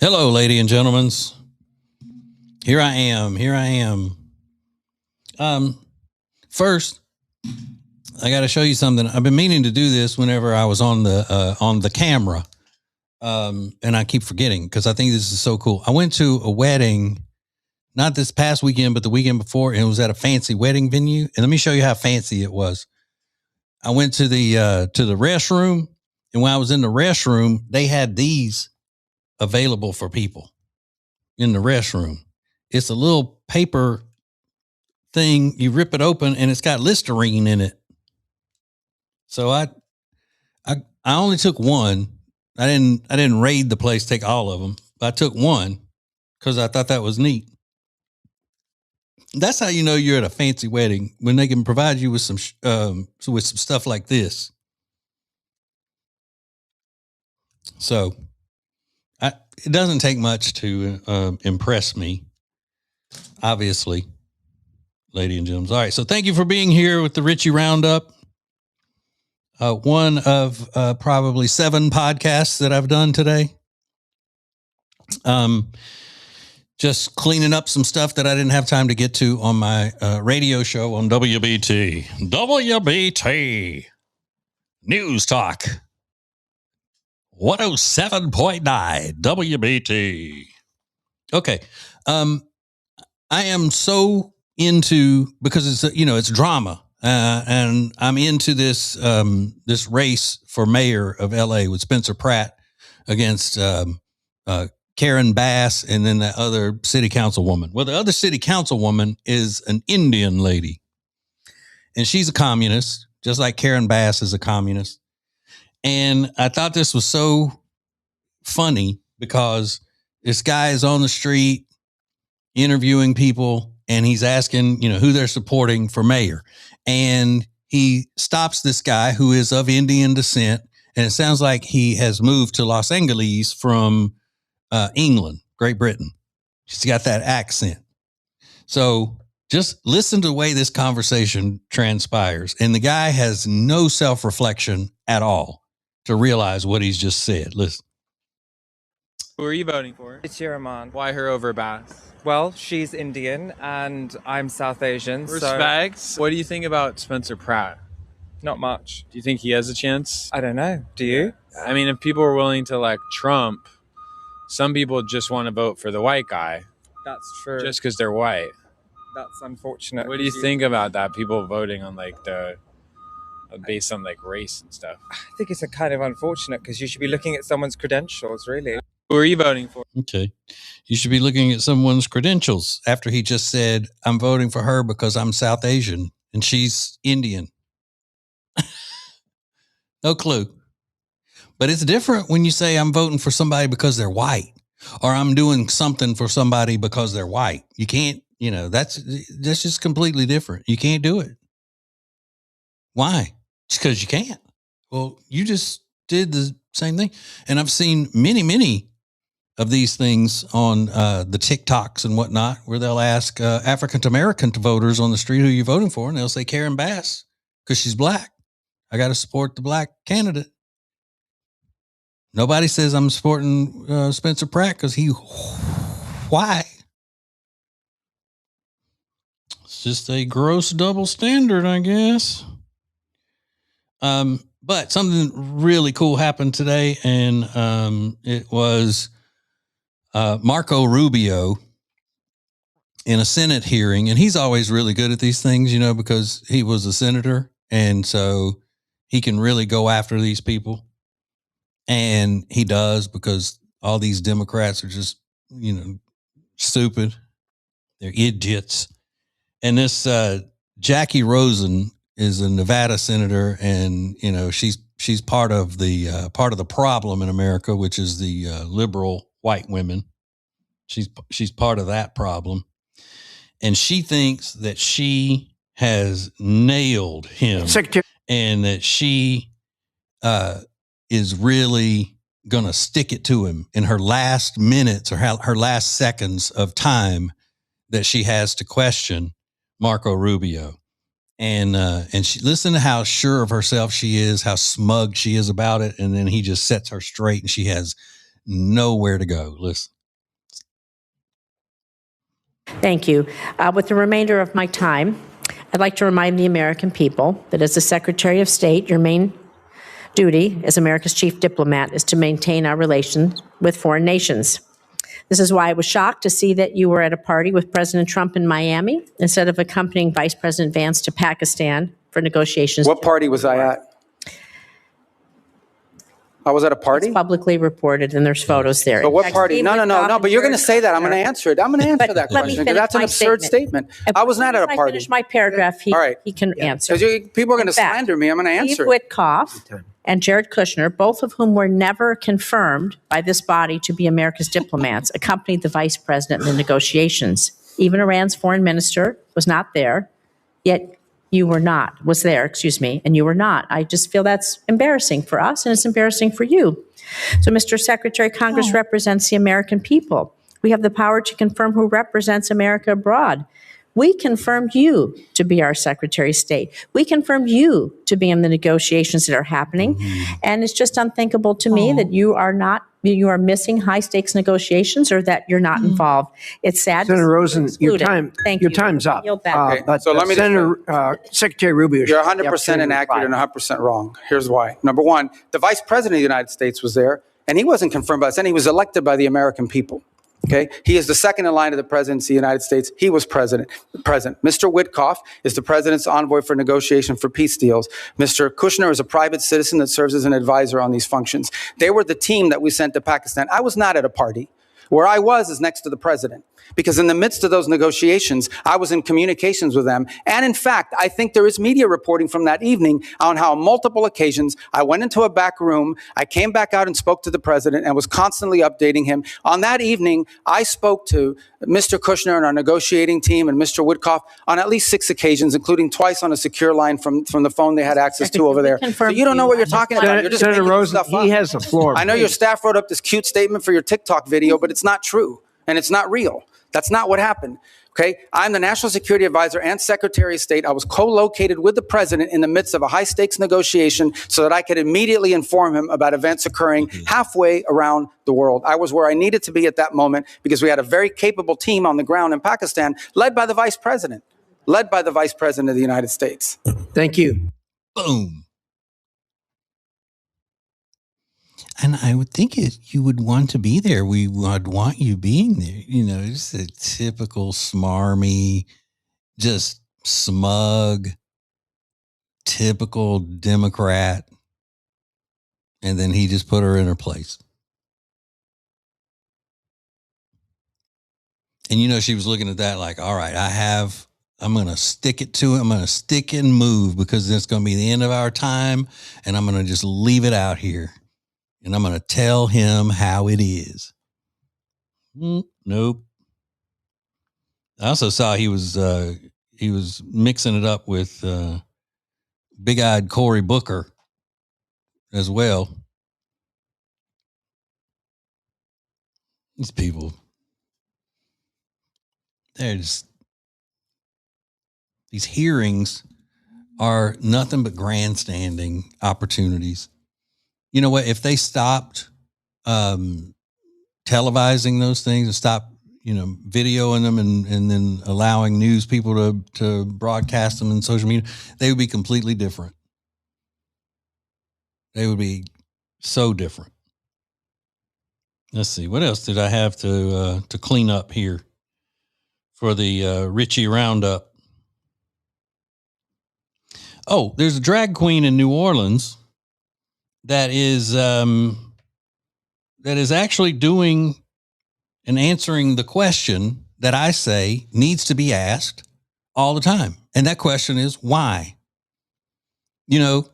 Hello, ladies and gentlemen. Here I am. First, I got to show you something. I've been meaning to do this whenever I was on the camera, and I keep forgetting because I think this is so cool. I went to a wedding, not this past weekend, but the weekend before, and it was at a fancy wedding venue. And let me show you how fancy it was. I went to the restroom, and when I was in the restroom, they had these available for people in the restroom. It's a little paper thing. You rip it open and it's got Listerine in it. So I only took one. I didn't raid the place, take all of them. But I took one because I thought that was neat. That's how you know you're at a fancy wedding, when they can provide you with some stuff like this. So it doesn't take much to impress me, obviously, ladies and gentlemen. All right, so thank you for being here with the Ritchie Roundup. One of probably 7 podcasts that I've done today. Just cleaning up some stuff that I didn't have time to get to on my radio show on WBT. WBT News Talk 107.9 WBT. Okay. I am so into, because it's drama. And I'm into this race for mayor of LA with Spencer Pratt against Karen Bass and then that other city councilwoman. Well, the other city councilwoman is an Indian lady, and she's a communist, just like Karen Bass is a communist. And I thought this was so funny because this guy is on the street interviewing people, and he's asking, who they're supporting for mayor. And he stops this guy who is of Indian descent, and it sounds like he has moved to Los Angeles from England, Great Britain. She's got that accent. So just listen to the way this conversation transpires. And the guy has no self-reflection at all to realize what he's just said. Listen. Who are you voting for? Ritchie Roundup. Why her over Bass? Well, she's Indian and I'm South Asian. Respect. So what do you think about Spencer Pratt? Not much. Do you think he has a chance? I don't know. Do you? I mean, if people were willing to elect Trump, some people just want to vote for the white guy. That's true. Just because they're white. That's unfortunate. What do you think about that? People voting on based on race and stuff. I think it's a kind of unfortunate because you should be looking at someone's credentials, really. Who are you voting for? Okay. You should be looking at someone's credentials after he just said, I'm voting for her because I'm South Asian and she's Indian. No clue. But it's different when you say I'm voting for somebody because they're white, or I'm doing something for somebody because they're white. You can't, that's just completely different. You can't do it. Why? Just because you can't. Well, you just did the same thing. And I've seen many of these things on the TikToks and whatnot, where they'll ask African-American voters on the street who you're voting for, and they'll say Karen Bass because she's black. I got to support the black candidate. Nobody says I'm supporting Spencer Pratt because he white. It's just a gross double standard, I guess. But something really cool happened today, and it was Marco Rubio in a Senate hearing, and he's always really good at these things, because he was a senator, and so he can really go after these people. And he does, because all these Democrats are just, stupid. They're idiots. And this Jackie Rosen is a Nevada senator, and she's part of the problem in America, which is the liberal white women. She's part of that problem, and she thinks that she has nailed him, and that she is really gonna stick it to him in her last minutes or her last seconds of time that she has to question Marco Rubio. And she, listen to how sure of herself she is, how smug she is about it. And then he just sets her straight, and she has nowhere to go. Listen. Thank you. With the remainder of my time, I'd like to remind the American people that as the Secretary of State, your main duty as America's chief diplomat is to maintain our relations with foreign nations. This is why I was shocked to see that you were at a party with President Trump in Miami instead of accompanying Vice President Vance to Pakistan for negotiations. What party was I at? I was at a party? It's publicly reported, and there's photos there. But In what fact, party? Steve No, Witkoff but you're going to and say that. I'm going to Jared answer it. I'm going to answer But that let me question because finish that's an my absurd statement. I was not at a If I party. finish my paragraph, All right. he can answer. Because people are going to In fact, slander me. I'm going to answer Steve it. Witkoff and Jared Kushner, both of whom were never confirmed by this body to be America's diplomats, accompanied the vice president in the negotiations. Even Iran's foreign minister was not there, yet was there, and you were not. I just feel that's embarrassing for us, and it's embarrassing for you. So, Mr. Secretary, Congress represents the American people. We have the power to confirm who represents America abroad. We confirmed you to be our Secretary of State. We confirmed you to be in the negotiations that are happening. And it's just unthinkable to me that you are missing high stakes negotiations or that you're not involved. It's sad. Senator Rosen, your time's up. Yield back. Okay, so let me Senator Secretary Rubio. You're 100% inaccurate and 100% wrong. Here's why. Number one, the Vice President of the United States was there, and he wasn't confirmed by us, and he was elected by the American people. Okay, he is the second in line to the presidency of the United States. He was present. Mr. Witkoff is the president's envoy for negotiation for peace deals. Mr. Kushner is a private citizen that serves as an advisor on these functions. They were the team that we sent to Pakistan. I was not at a party. Where I was is next to the president, because in the midst of those negotiations, I was in communications with them. And in fact, I think there is media reporting from that evening on how on multiple occasions I went into a back room, I came back out and spoke to the president and was constantly updating him. On that evening, I spoke to Mr. Kushner and our negotiating team and Mr. Witkoff on at least 6 occasions, including twice on a secure line from the phone they had access to over there. So you don't know what you're talking about. You're just Senator making Rosen, stuff up. he has the floor. I know your staff wrote up this cute statement for your TikTok video, but it's not true and it's not real. That's not what happened. Okay, I'm the National Security Advisor and Secretary of State. I was co-located with the president in the midst of a high-stakes negotiation so that I could immediately inform him about events occurring halfway around the world. I was where I needed to be at that moment because we had a very capable team on the ground in Pakistan, led by the Vice President of the United States. Thank you. Boom. And I would think you would want to be there. We would want you being there. You know, just a typical smarmy, just smug, typical Democrat. And then he just put her in her place. And, you know, she was looking at that like, all right, I'm going to stick it to it. I'm going to stick and move because it's going to be the end of our time. And I'm going to just leave it out here. And I'm going to tell him how it is. Nope. I also saw he was mixing it up with big-eyed Cory Booker as well. These people, these hearings are nothing but grandstanding opportunities. You know what? If they stopped televising those things and stopped, videoing them and then allowing news people to broadcast them in social media, they would be completely different. They would be so different. Let's see. What else did I have to clean up here for the Ritchie Roundup? Oh, there's a drag queen in New Orleans that is actually doing and answering the question that I say needs to be asked all the time. And that question is why? You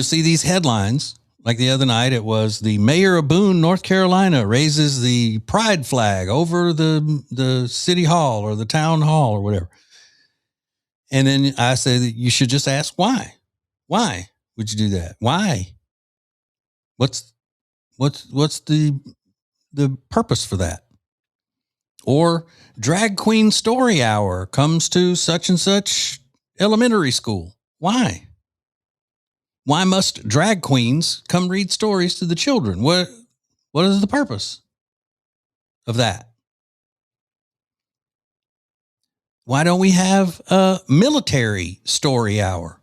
see these headlines, like the other night, it was the mayor of Boone, North Carolina raises the pride flag over the city hall or the town hall or whatever. And then I say that you should just ask why. Why would you do that? Why? What's the purpose for that? Or drag queen story hour comes to such and such elementary school. Why? Why must drag queens come read stories to the children? What is the purpose of that? Why don't we have a military story hour,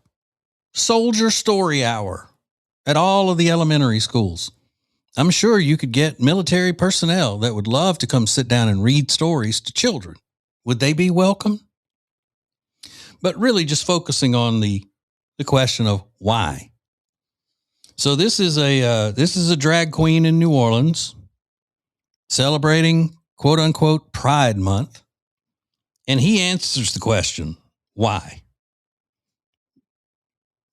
soldier story hour at all of the elementary schools? I'm sure you could get military personnel that would love to come sit down and read stories to children. Would they be welcome? But really just focusing on the question of why. So this is a drag queen in New Orleans celebrating quote unquote Pride Month. And he answers the question, why?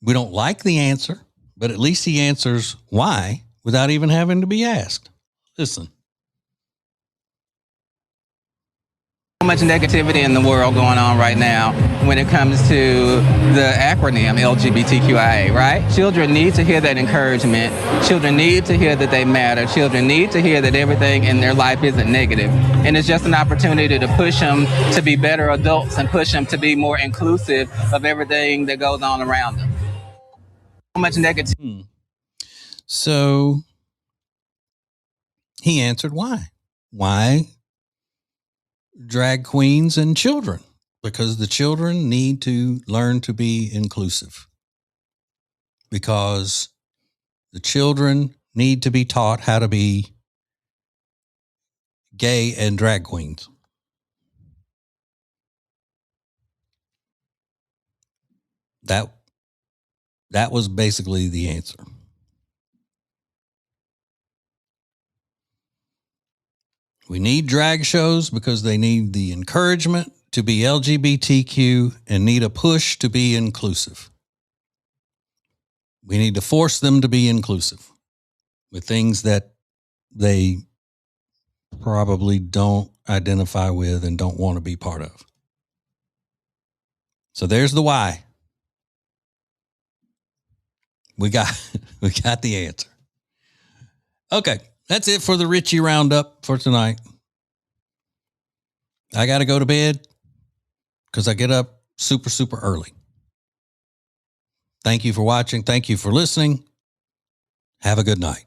We don't like the answer, but at least he answers why without even having to be asked. Listen. So much negativity in the world going on right now when it comes to the acronym LGBTQIA, right? Children need to hear that encouragement. Children need to hear that they matter. Children need to hear that everything in their life isn't negative. And it's just an opportunity to push them to be better adults and push them to be more inclusive of everything that goes on around them. So much negativity. So he answered why. Why drag queens and children? Because the children need to learn to be inclusive. Because the children need to be taught how to be gay and drag queens. That was basically the answer. We need drag shows because they need the encouragement to be LGBTQ and need a push to be inclusive. We need to force them to be inclusive with things that they probably don't identify with and don't want to be part of. So there's the why. We got the answer. Okay, that's it for the Ritchie Roundup for tonight. I got to go to bed because I get up super, super early. Thank you for watching. Thank you for listening. Have a good night.